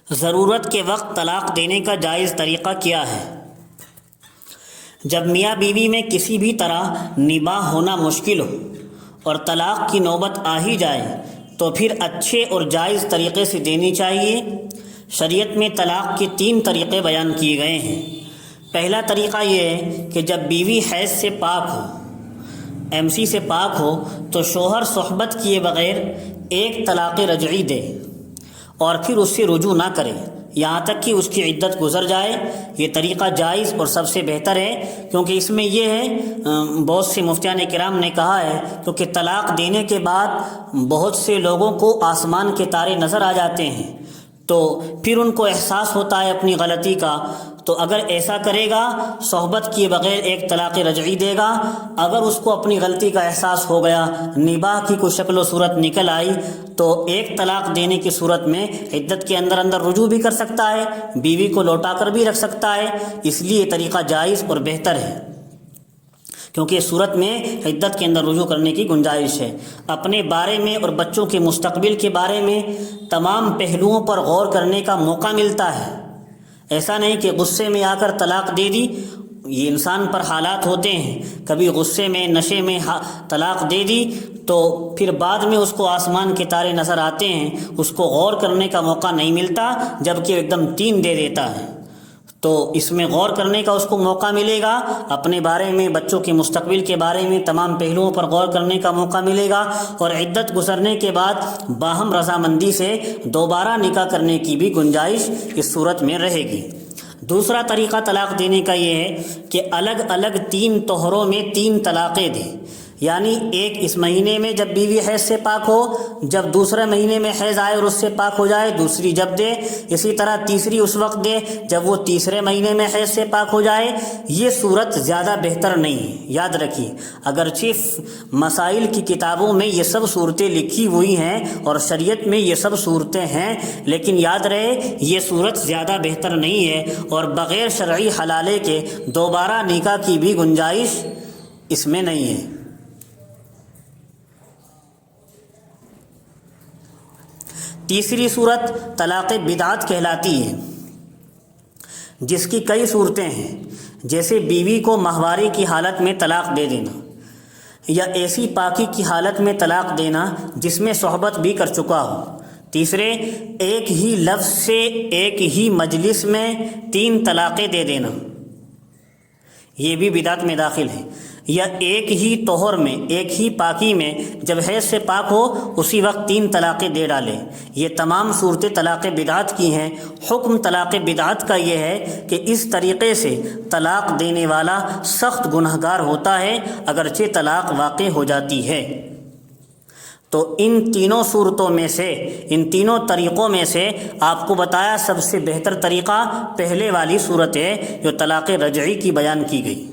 ضرورت کے وقت طلاق دینے کا جائز طریقہ کیا ہے؟ جب میاں بیوی میں کسی بھی طرح نباہ ہونا مشکل ہو اور طلاق کی نوبت آ ہی جائے تو پھر اچھے اور جائز طریقے سے دینی چاہیے۔ شریعت میں طلاق کے 3 طریقے بیان کیے گئے ہیں۔ پہلا طریقہ یہ ہے کہ جب بیوی حیض سے پاک ہو، MC سے پاک ہو، تو شوہر صحبت کیے بغیر ایک طلاق رجعی دے اور پھر اس سے رجوع نہ کرے یہاں تک کہ اس کی عدت گزر جائے۔ یہ طریقہ جائز اور سب سے بہتر ہے، کیونکہ اس میں یہ ہے، بہت سے مفتیان کرام نے کہا ہے، کیونکہ طلاق دینے کے بعد بہت سے لوگوں کو آسمان کے تارے نظر آ جاتے ہیں، تو پھر ان کو احساس ہوتا ہے اپنی غلطی کا۔ تو اگر ایسا کرے گا، صحبت کیے بغیر ایک طلاق رجعی دے گا، اگر اس کو اپنی غلطی کا احساس ہو گیا، نباہ کی کوئی شکل و صورت نکل آئی، تو ایک طلاق دینے کی صورت میں عدت کے اندر رجوع بھی کر سکتا ہے، بیوی کو لوٹا کر بھی رکھ سکتا ہے۔ اس لیے یہ طریقہ جائز اور بہتر ہے، کیونکہ اس صورت میں عدت کے اندر رجوع کرنے کی گنجائش ہے۔ اپنے بارے میں اور بچوں کے مستقبل کے بارے میں تمام پہلوؤں پر غور کرنے کا موقع ملتا ہے۔ ایسا نہیں کہ غصے میں آ کر طلاق دے دی، یہ انسان پر حالات ہوتے ہیں، کبھی غصے میں نشے میں طلاق دے دی تو پھر بعد میں اس کو آسمان کے تارے نظر آتے ہیں، اس کو غور کرنے کا موقع نہیں ملتا، جبکہ ایک دم 3 دے دیتا ہے۔ تو اس میں غور کرنے کا اس کو موقع ملے گا، اپنے بارے میں، بچوں کے مستقبل کے بارے میں تمام پہلوؤں پر غور کرنے کا موقع ملے گا، اور عدت گزرنے کے بعد باہم رضامندی سے دوبارہ نکاح کرنے کی بھی گنجائش اس صورت میں رہے گی۔ دوسرا طریقہ طلاق دینے کا یہ ہے کہ الگ الگ 3 طہروں میں 3 طلاقیں دیں، یعنی ایک اس مہینے میں جب بیوی حیض سے پاک ہو، جب دوسرے مہینے میں حیض آئے اور اس سے پاک ہو جائے دوسری جب دے، اسی طرح تیسری اس وقت دے جب وہ تیسرے مہینے میں حیض سے پاک ہو جائے۔ یہ صورت زیادہ بہتر نہیں ہے، یاد رکھیے، اگرچہ مسائل کی کتابوں میں یہ سب صورتیں لکھی ہوئی ہیں اور شریعت میں یہ سب صورتیں ہیں، لیکن یاد رہے یہ صورت زیادہ بہتر نہیں ہے، اور بغیر شرعی حلالے کے دوبارہ نکاح کی بھی گنجائش اس میں نہیں ہے۔ تیسری صورت طلاق بدعت کہلاتی ہے، جس کی کئی صورتیں ہیں، جیسے بیوی کو ماہواری کی حالت میں طلاق دے دینا، یا ایسی پاکی کی حالت میں طلاق دینا جس میں صحبت بھی کر چکا ہو۔ تیسرے، ایک ہی لفظ سے ایک ہی مجلس میں 3 طلاقیں دے دینا، یہ بھی بدعت میں داخل ہے۔ یا ایک ہی طہر میں، ایک ہی پاکی میں جب حیض سے پاک ہو اسی وقت 3 طلاقیں دے ڈالے، یہ تمام صورتیں طلاق بدعت کی ہیں۔ حکم طلاق بدعت کا یہ ہے کہ اس طریقے سے طلاق دینے والا سخت گنہگار ہوتا ہے، اگرچہ طلاق واقع ہو جاتی ہے۔ تو ان تینوں صورتوں میں سے، ان تینوں طریقوں میں سے آپ کو بتایا سب سے بہتر طریقہ پہلے والی صورت ہے جو طلاق رجعی کی بیان کی گئی۔